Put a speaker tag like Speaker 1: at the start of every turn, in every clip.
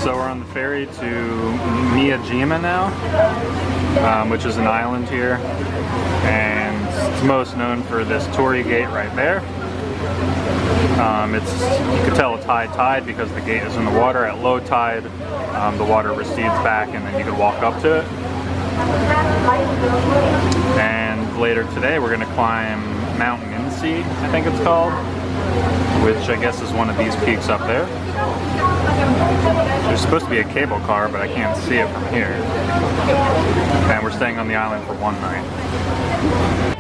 Speaker 1: So we're on the ferry to Miyajima now, which is an island here, and it's most known for this torii gate right there. You can tell it's high tide because the gate is in the water. At low tide, the water recedes back and then you can walk up to it. And later today we're going to climb Mount Misen, I think it's called, which I guess is one of these peaks up there. There's supposed to be a cable car, but I can't see it from here. And we're staying on the island for one night.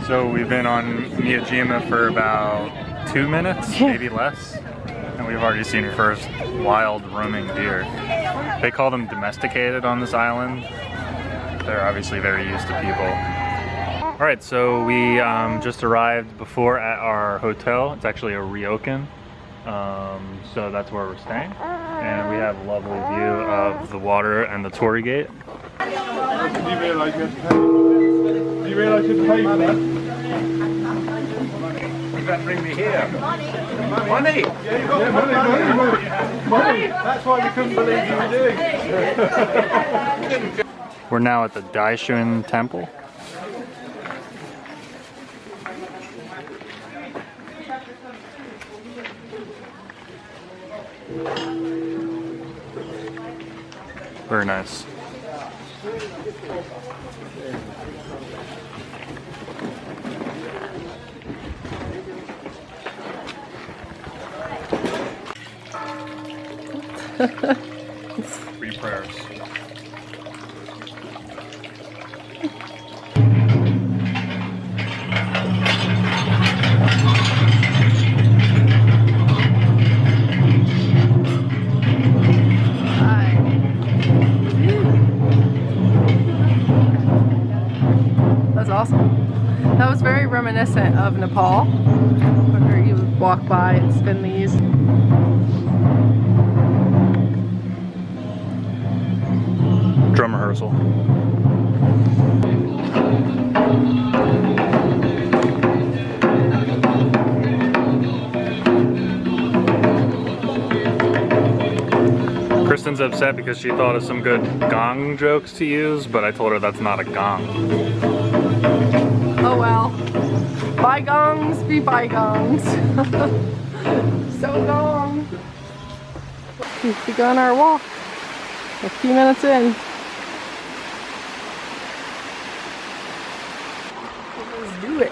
Speaker 1: So we've been on Miyajima for about 2 minutes, maybe less, and we've already seen our first wild roaming deer. They call them domesticated on this island. They're obviously very used to people. Alright, so we just arrived before at our hotel. It's actually a ryokan, so that's where we're staying. And we have a lovely view of the water and the torii gate.
Speaker 2: Do you realise you have to pay for that?
Speaker 3: You better bring me here.
Speaker 2: Money! Yeah, you got money. That's why we couldn't believe you were doing.
Speaker 1: We're now at the Daishin Temple. Very nice. Three prayers.
Speaker 4: That's awesome. That was very reminiscent of Nepal, where you would walk by and spin these.
Speaker 1: Drum rehearsal. Kristen's upset because she thought of some good gong jokes to use, but I told her that's not a gong.
Speaker 4: Oh well. Bygones be bygones. So gone. We've begun our walk. A few minutes in. Let's do it.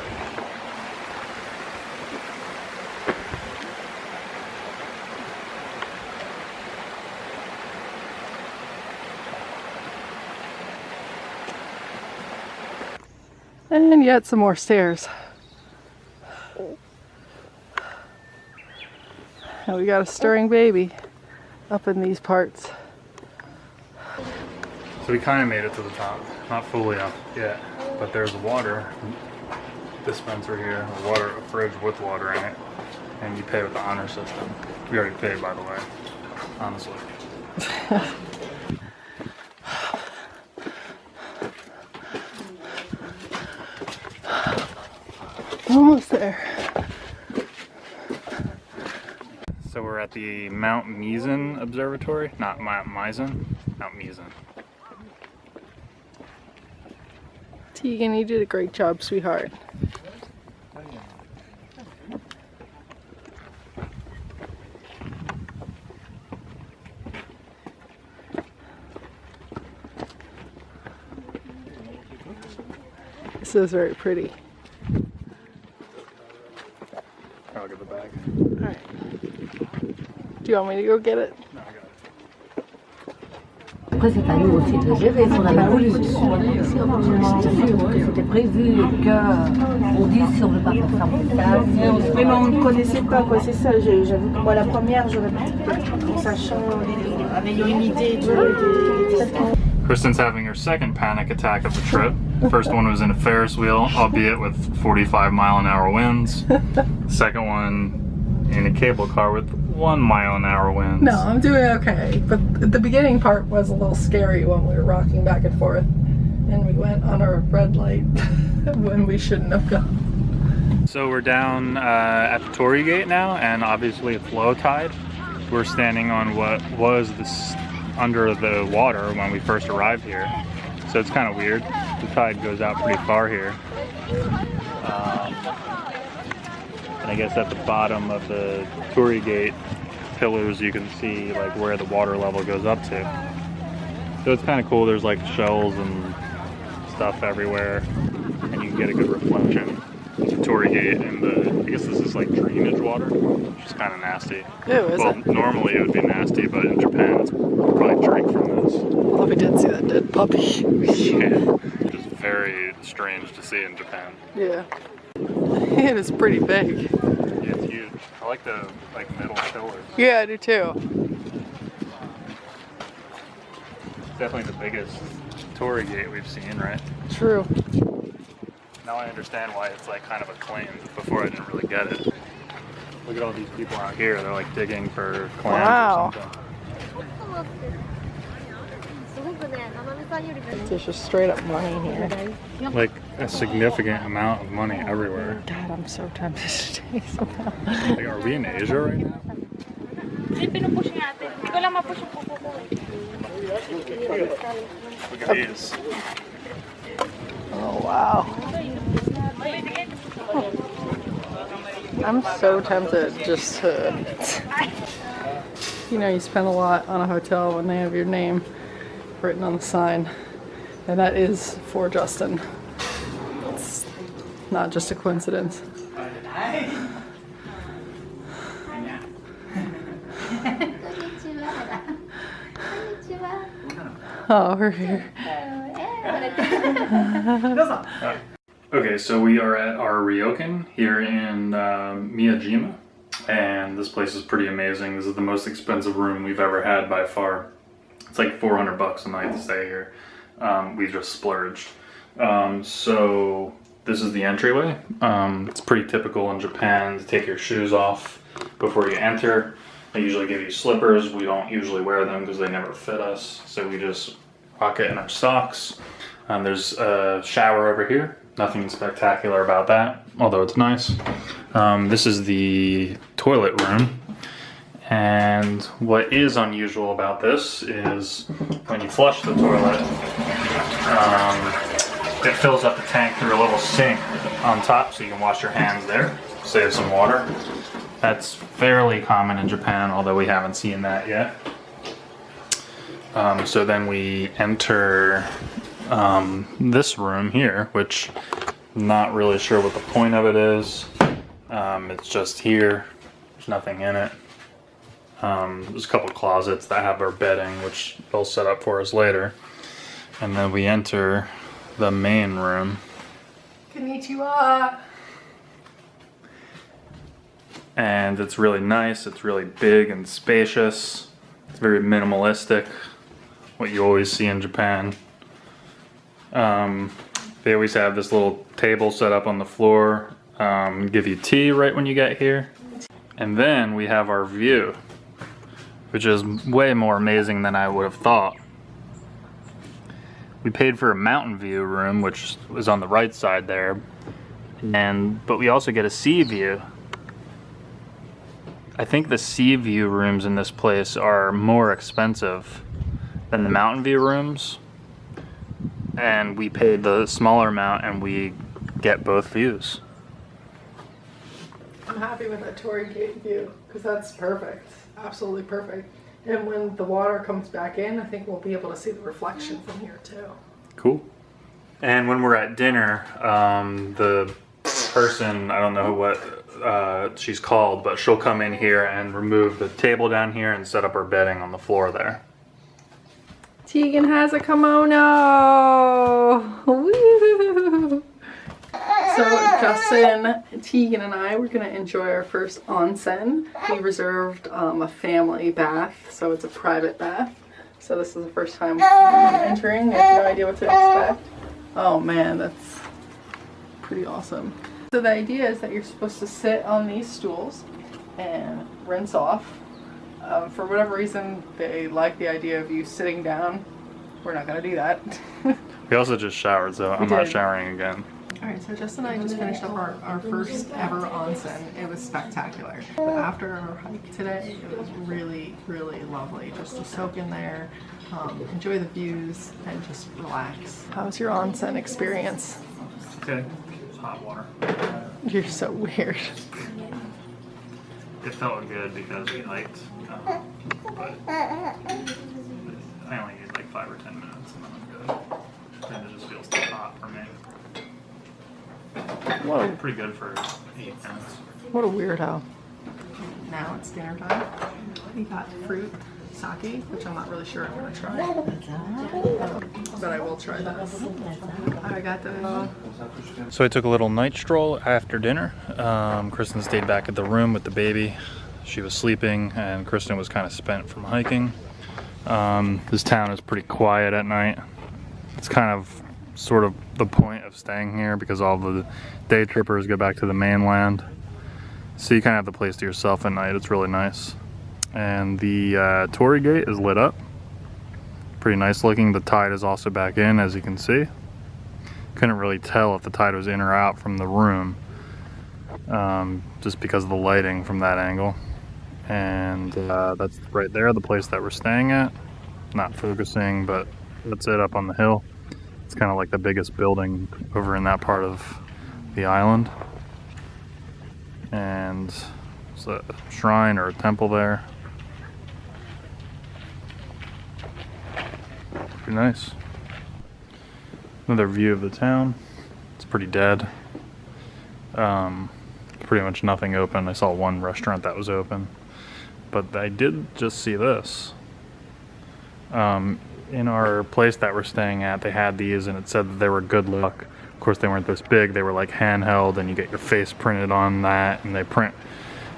Speaker 4: And yet some more stairs. And we got a stirring baby up in these parts.
Speaker 1: So we kind of made it to the top. Not fully up yet, but there's a water dispenser here, a fridge with water in it, and you pay with the honor system. We already paid, by the way, honestly.
Speaker 4: Almost there.
Speaker 1: So we're at the Mount Misen Observatory, not Mount Misen, Mount Misen.
Speaker 4: Tegan, you did a great job, sweetheart. This is very pretty.
Speaker 1: I'll get the bag.
Speaker 4: Alright. Do you want me to go get it?
Speaker 1: No, I got it.
Speaker 5: Après, c'est à nous aussi de gérer. On avait voulu que c'était prévu qu'on dise si on veut pas faire ça plus tard.
Speaker 6: Oui, mais on ne connaissait pas, quoi, c'est ça. J'avoue que moi, la première, j'aurais pu, en sachant, en ayant une idée des
Speaker 1: Kristen's having her second panic attack of the trip. The first one was in a Ferris wheel, albeit with 45-mile-an-hour winds. The second one in a cable car with 1-mile-an-hour winds.
Speaker 4: No, I'm doing okay. But the beginning part was a little scary when we were rocking back and forth. And we went on a red light when we shouldn't have gone.
Speaker 1: So we're down at the torii gate now, and obviously it's low tide. We're standing on what was this under the water when we first arrived here. So it's kind of weird. The tide goes out pretty far here. And I guess at the bottom of the torii gate pillars you can see like where the water level goes up to. So it's kind of cool. There's like shells and stuff everywhere, and you can get a good reflection of the torii gate. And I guess this is like drainage water, which is kind of nasty.
Speaker 4: Ew, is
Speaker 1: well,
Speaker 4: it?
Speaker 1: Normally it would be nasty, but in Japan it's probably drink from this.
Speaker 4: Oh, we did see that dead puppy.
Speaker 1: Yeah, which is very strange to see in Japan.
Speaker 4: Yeah. It is pretty big.
Speaker 1: Yeah, it's huge. I like the middle pillars.
Speaker 4: Yeah, I do too.
Speaker 1: Definitely the biggest torii gate we've seen, right?
Speaker 4: True.
Speaker 1: Now I understand why it's like kind of acclaimed. Before I didn't really get it. Look at all these people out here. They're like digging for clams
Speaker 4: Wow.
Speaker 1: or something.
Speaker 4: There's just straight up money here.
Speaker 1: Like a significant amount of money everywhere.
Speaker 4: God, I'm so tempted to take some now.
Speaker 1: Like, are we in Asia right now? Look at these.
Speaker 4: Oh, wow. I'm so tempted just to, you know, you spend a lot on a hotel when they have your name written on the sign. And that is for Justin. It's not just a coincidence. Oh, we're here.
Speaker 1: Okay, so we are at our ryokan here in Miyajima, and this place is pretty amazing. This is the most expensive room we've ever had by far. It's like 400 bucks a night to stay here. We just splurged. So this is the entryway. It's pretty typical in Japan to take your shoes off before you enter. They usually give you slippers. We don't usually wear them because they never fit us. So we just rock it in our socks. There's a shower over here. Nothing spectacular about that, although it's nice. This is the toilet room. And what is unusual about this is when you flush the toilet, it fills up the tank through a little sink on top so you can wash your hands there, save some water. That's fairly common in Japan, although we haven't seen that yet. So then we enter this room here, which I'm not really sure what the point of it is. It's just here. There's nothing in it. There's a couple closets that have our bedding, which they'll set up for us later. And then we enter the main room.
Speaker 4: Konnichiwa.
Speaker 1: And it's really nice. It's really big and spacious. It's very minimalistic, what you always see in Japan. They always have this little table set up on the floor, give you tea right when you get here. And then we have our view, which is way more amazing than I would have thought. We paid for a mountain view room, which was on the right side there, but we also get a sea view. I think the sea view rooms in this place are more expensive than the mountain view rooms. And we paid the smaller amount and we get both views.
Speaker 4: I'm happy with that torii gate view because that's perfect. Absolutely perfect. And when the water comes back in, I think we'll be able to see the reflection from here too.
Speaker 1: Cool. And when we're at dinner, the person, I don't know what she's called, but she'll come in here and remove the table down here and set up her bedding on the floor there.
Speaker 4: Tegan has a kimono! Woo! So Justin, Tegan, and I, we're going to enjoy our first onsen. We reserved a family bath, so it's a private bath. So this is the first time entering. We have no idea what to expect. Oh man, that's pretty awesome. So the idea is that you're supposed to sit on these stools and rinse off. For whatever reason, they like the idea of you sitting down. We're not going to do that.
Speaker 1: We also just showered, so I'm not showering again.
Speaker 4: Alright, so Justin and I just finished up our first ever onsen. It was spectacular. But after our hike today, it was really, really lovely just to soak in there, enjoy the views, and just relax. How was your onsen experience?
Speaker 1: Okay. It's hot water.
Speaker 4: You're so weird.
Speaker 1: It felt good because we hiked, but I only need like 5 or 10 minutes and then I'm good. And it just feels too hot for me.
Speaker 4: Whoa.
Speaker 1: Pretty good for 8 minutes.
Speaker 4: What a weirdo. Now it's dinner time. We got fruit sake, which I'm not really sure I'm gonna try. But I will try this. I got the...
Speaker 1: So I took a little night stroll after dinner. Kristen stayed back at the room with the baby. She was sleeping and Kristen was kind of spent from hiking. This town is pretty quiet at night. It's kind of sort of the point of staying here because all the day trippers go back to the mainland. So you kind of have the place to yourself at night. It's really nice. And the torii gate is lit up. Pretty nice looking. The tide is also back in, as you can see. Couldn't really tell if the tide was in or out from the room, just because of the lighting from that angle. And that's right there, the place that we're staying at. Not focusing, but that's it up on the hill. It's kind of like the biggest building over in that part of the island. And there's a shrine or a temple there. Pretty nice. Another view of the town. It's pretty dead. Pretty much nothing open. I saw one restaurant that was open. But I did just see this. In our place that we're staying at, they had these and it said that they were good luck. Of course, they weren't this big. They were like handheld and you get your face printed on that and they print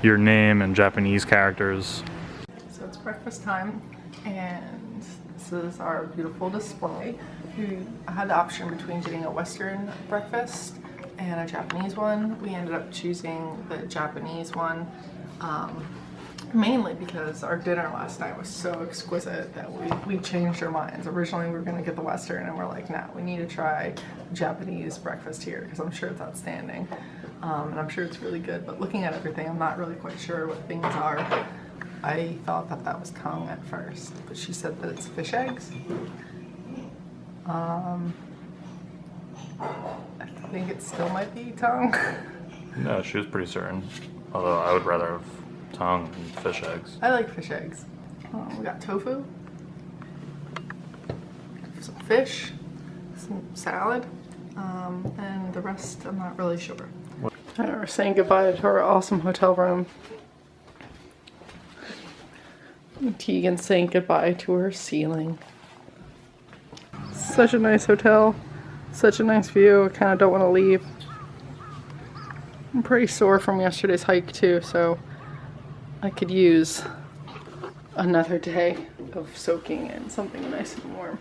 Speaker 1: your name and Japanese characters.
Speaker 4: So it's breakfast time and this is our beautiful display. We had the option between getting a Western breakfast and a Japanese one. We ended up choosing the Japanese one. Mainly because our dinner last night was so exquisite that we changed our minds. Originally we were going to get the Western and we're like, nah, we need to try Japanese breakfast here because I'm sure it's outstanding. And I'm sure it's really good, but looking at everything, I'm not really quite sure what things are. I thought that that was tongue at first, but she said that it's fish eggs. I think it still might be tongue.
Speaker 1: No, she was pretty certain. Although I would rather have tongue and fish eggs.
Speaker 4: I like fish eggs. We got tofu, some fish, some salad, and the rest I'm not really sure. And we're saying goodbye to our awesome hotel room. Tegan's saying goodbye to her ceiling. Such a nice hotel, such a nice view. I kind of don't want to leave. I'm pretty sore from yesterday's hike too, so I could use another day of soaking in something nice and warm.